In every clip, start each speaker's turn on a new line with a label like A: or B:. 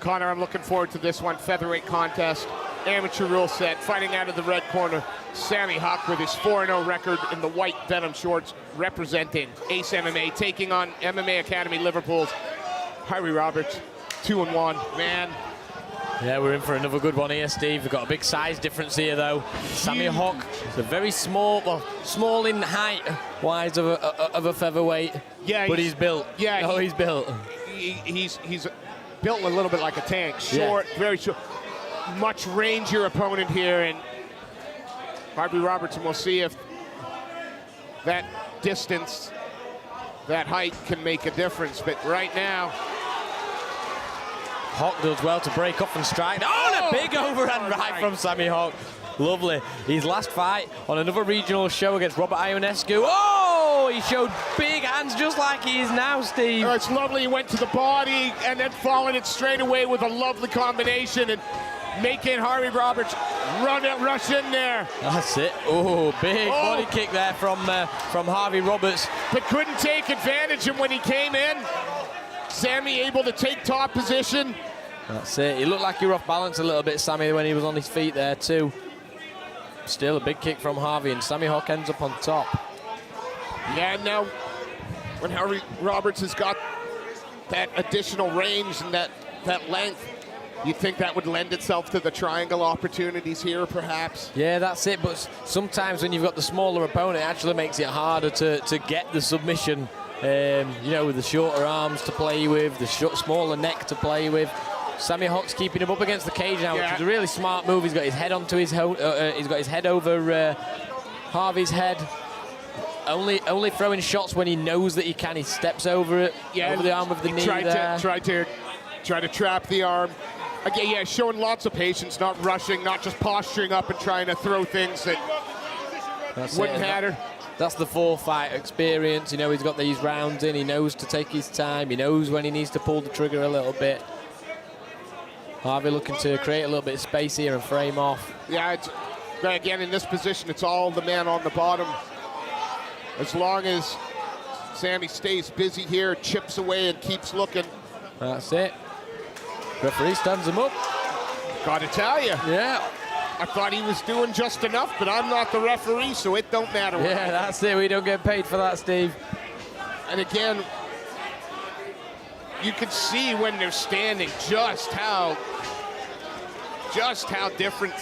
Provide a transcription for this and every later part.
A: Connor, I'm looking forward to this one. Featherweight contest, amateur rule set. Fighting out of the red corner, Sami Hoque with his 4-0 record in the white denim shorts, representing Ace MMA, taking on MMA Academy Liverpool's Harvey Roberts, 2-1. Man.
B: Yeah, we're in for another good one here, Steve. We've got a big size difference here, though. Sami Hoque is a very small, well, small in height, wise of a featherweight. Yeah, but he's built. Yeah, he's built.
A: He's built a little bit like a tank. Short, very short. Much rangier opponent here, and Harvey Robertson, we'll see if that distance, that height can make a difference. But right now,
B: Hoque does well to break off and strike. Oh, and a big overhand right from Sami Hoque. Lovely. His last fight on another regional show against Robert Ionescu. Oh, he showed big hands just like he is now, Steve.
A: Oh, it's lovely. He went to the body and then followed it straight away with a lovely combination and making Harvey Roberts rush in there.
B: That's it. Oh, big body kick there from Harvey Roberts.
A: But couldn't take advantage, and when he came in, Sami able to take top position.
B: That's it. He looked like he was off balance a little bit, Sami, when he was on his feet there too. Still a big kick from Harvey, and Sami Hoque ends up on top.
A: Yeah, now when Harvey Roberts has got that additional range and that length, you think that would lend itself to the triangle opportunities here, perhaps?
B: Yeah, that's it. But sometimes when you've got the smaller opponent, it actually makes it harder to get the submission. You know, with the shorter arms to play with, the smaller neck to play with. Sami Hoque's keeping him up against the cage now, which is a really smart move. He's got his head onto his he's got his head over Harvey's head. Only throwing shots when he knows that he can. He steps over it, over the arm with the knee there.
A: Try to trap the arm. Again, yeah, showing lots of patience, not rushing, not just posturing up and trying to throw things that wouldn't matter.
B: That's the fight experience. You know, he's got these rounds in. He knows to take his time. He knows when he needs to pull the trigger a little bit. Harvey looking to create a little bit of space here and frame off.
A: Yeah, again, in this position, it's all the man on the bottom. As long as Sami stays busy here, chips away and keeps looking.
B: That's it. Referee stands him up.
A: Gotta tell you.
B: Yeah.
A: I thought he was doing just enough, but I'm not the referee, so it don't matter.
B: Yeah, that's it. We don't get paid for that, Steve.
A: And again, you can see when they're standing just how different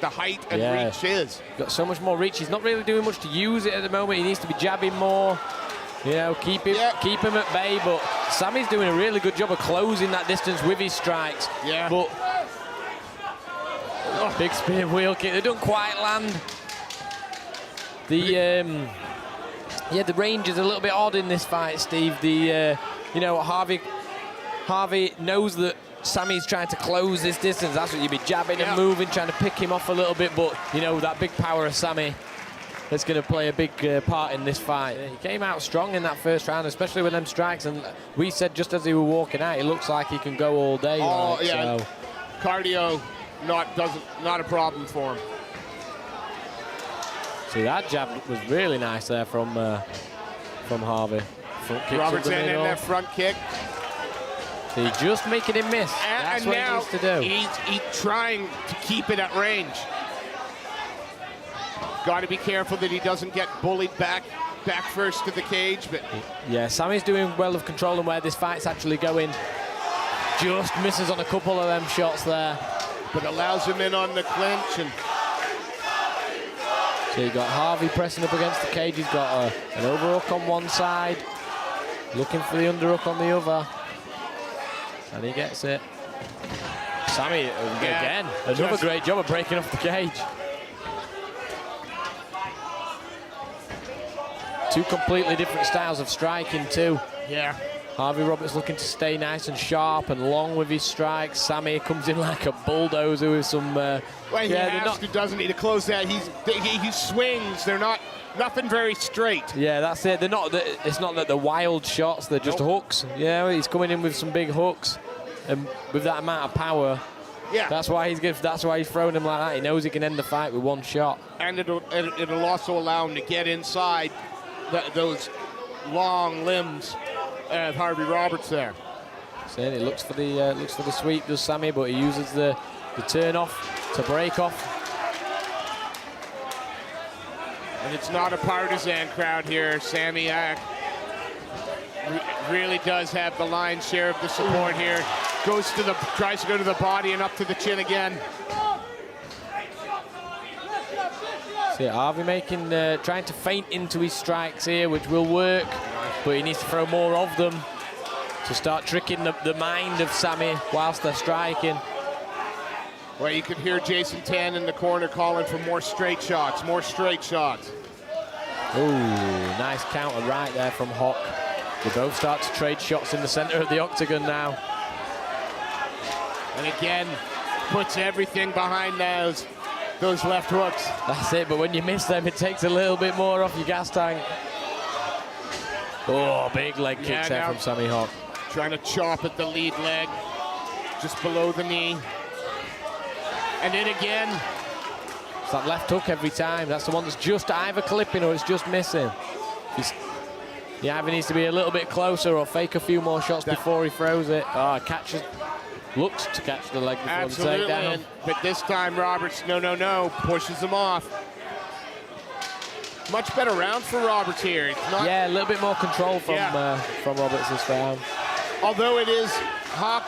A: the height and reach is.
B: Got so much more reach. He's not really doing much to use it at the moment. He needs to be jabbing more. You know, keep him at bay. But Sami's doing a really good job of closing that distance with his strikes.
A: Yeah.
B: But big spear wheel kick. They don't quite land. The range is a little bit odd in this fight, Steve. You know, Harvey knows that Sami's trying to close this distance. That's what you'd be jabbing and moving, trying to pick him off a little bit. But you know, that big power of Sami that's going to play a big part in this fight. He came out strong in that first round, especially with them strikes. And we said just as he was walking out, it looks like he can go all day.
A: Oh, yeah. So. Cardio not a problem for him.
B: See, that jab was really nice there from Harvey.
A: Robertson in that front kick.
B: See, just making him miss. That's what he needs to do.
A: He's trying to keep it at range. Got to be careful that he doesn't get bullied back first to the cage. But
B: yeah, Sami's doing well of controlling where this fight's actually going. Just misses on a couple of them shots there.
A: But allows him in on the clinch. And
B: so you got Harvey pressing up against the cage. He's got an overhook on one side, looking for the underhook on the other. And he gets it. Sami, again, another great job of breaking off the cage. Two completely different styles of striking too.
A: Yeah.
B: Harvey Roberts looking to stay nice and sharp and long with his strikes. Sami comes in like a bulldozer with some...
A: well, he doesn't need to close that. He swings. They're nothing very straight.
B: Yeah, that's it. They're not. It's not that they're wild shots. They're just hooks. Yeah, he's coming in with some big hooks, and with that amount of power.
A: Yeah.
B: That's why he's throwing him like that. He knows he can end the fight with one shot.
A: And it'll also allow him to get inside those long limbs of Harvey Roberts there.
B: Saying it looks for the sweep, does Sami, but he uses the turn off to break off.
A: And it's not a partisan crowd here. Sami really does have the lion's share of the support here. Tries to go to the body and up to the chin again.
B: See Harvey trying to feint into his strikes here, which will work, but he needs to throw more of them to start tricking the mind of Sami whilst they're striking.
A: Well, you could hear Jason Tan in the corner calling for more straight shots, more straight shots.
B: Ooh, nice counter right there from Hoque. They both start to trade shots in the center of the octagon now.
A: And again, puts everything behind those left hooks.
B: That's it, but when you miss them, it takes a little bit more off your gas tank. Oh, big leg kicks there from Sami Hoque.
A: Trying to chop at the lead leg, just below the knee. And then again.
B: It's that left hook every time. That's the one that's just either clipping or it's just missing. He either needs to be a little bit closer or fake a few more shots before he throws it. Oh, looks to catch the leg before the takedown.
A: But this time Roberts, no, pushes him off. Much better round for Roberts here.
B: Yeah, a little bit more control from Roberts this round.
A: Although it is Hoque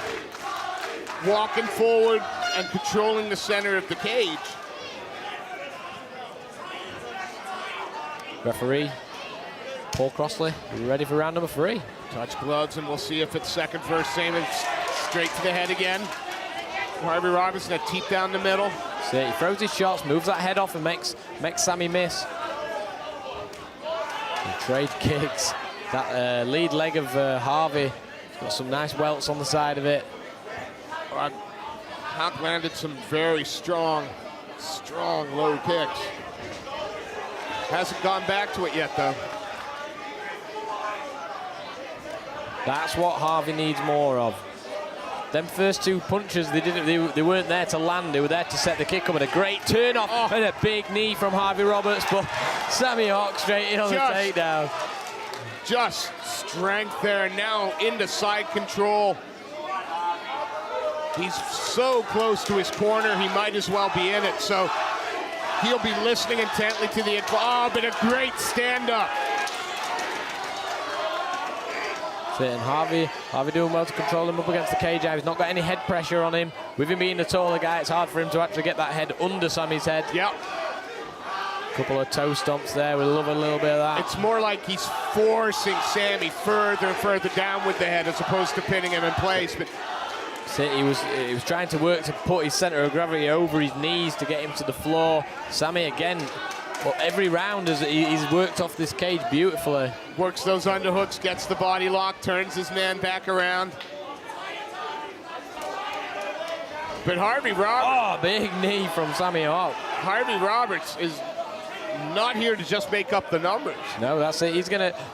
A: walking forward and controlling the center of the cage.
B: Referee Paul Crossley, ready for round number 3.
A: Touch gloves and we'll see if it's second versus same. It's straight to the head again. Harvey Robinson, a teep down the middle.
B: See, he throws his shots, moves that head off and makes Sami miss. And trade kicks. That lead leg of Harvey. He's got some nice welts on the side of it.
A: Hoque landed some very strong low kicks. Hasn't gone back to it yet, though.
B: That's what Harvey needs more of. Them first 2 punches, they weren't there to land, they were there to set the kick up, and a great turn off and a big knee from Harvey Roberts, but Sami Hoque straight in on the takedown.
A: Just strength there, now into side control. He's so close to his corner, he might as well be in it, so he'll be listening intently to the... Oh, but a great stand-up.
B: And Harvey doing well to control him up against the cage. He's not got any head pressure on him. With him being the taller guy, it's hard for him to actually get that head under Sami's head.
A: Yep.
B: Couple of toe stomps there. We love a little bit of that.
A: It's more like he's forcing Sami further and further down with the head as opposed to pinning him in place. But
B: he was trying to work to put his center of gravity over his knees to get him to the floor. Sami again, well, every round he's worked off this cage beautifully.
A: Works those underhooks, gets the body lock, turns his man back around. But Harvey Roberts...
B: Oh, big knee from Sami Hoque.
A: Harvey Roberts is not here to just make up the numbers.
B: No, that's it.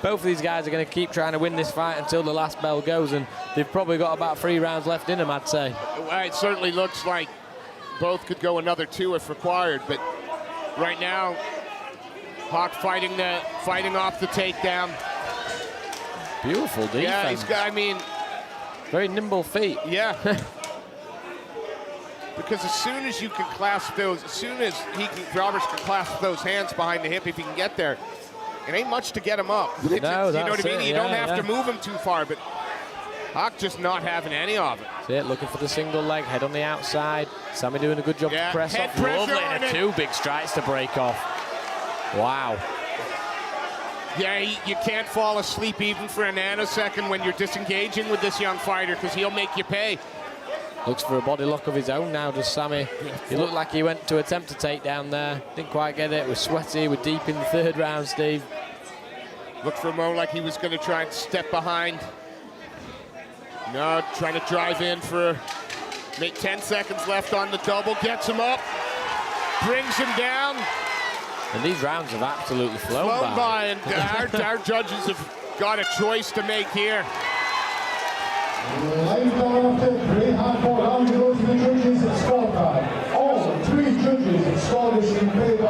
B: Both of these guys are going to keep trying to win this fight until the last bell goes, and they've probably got about 3 rounds left in them, I'd say.
A: It certainly looks like both could go another 2 if required, but right now, Hoque fighting off the takedown.
B: Beautiful defense.
A: Yeah, he's got,
B: very nimble feet.
A: Yeah. Because as soon as you can clasp those, Roberts can clasp those hands behind the hip if he can get there, it ain't much to get him up.
B: No,
A: you know what I mean? You don't have
B: to
A: move him too far, but Hoque just not having any of it.
B: That's it, looking for the single leg, head on the outside. Sami doing a good job to press
A: head
B: off.
A: Lovely,
B: and 2 big strikes to break off. Wow.
A: Yeah, you can't fall asleep even for a nanosecond when you're disengaging with this young fighter, because he'll make you pay.
B: Looks for a body lock of his own now, does Sami. He looked like he went to attempt a takedown there. Didn't quite get it. We're sweaty. We're deep in the 3rd round, Steve.
A: Looked for a moment like he was going to try and step behind. No, trying to drive in for 10 seconds left on the double. Gets him up. Brings him down.
B: And these rounds have absolutely flown by.
A: And our judges have got a choice to make here.
C: Ladies and gentlemen, after 3 hardcore rounds, you go to the judges' scorecard. All 3 judges scored this in favor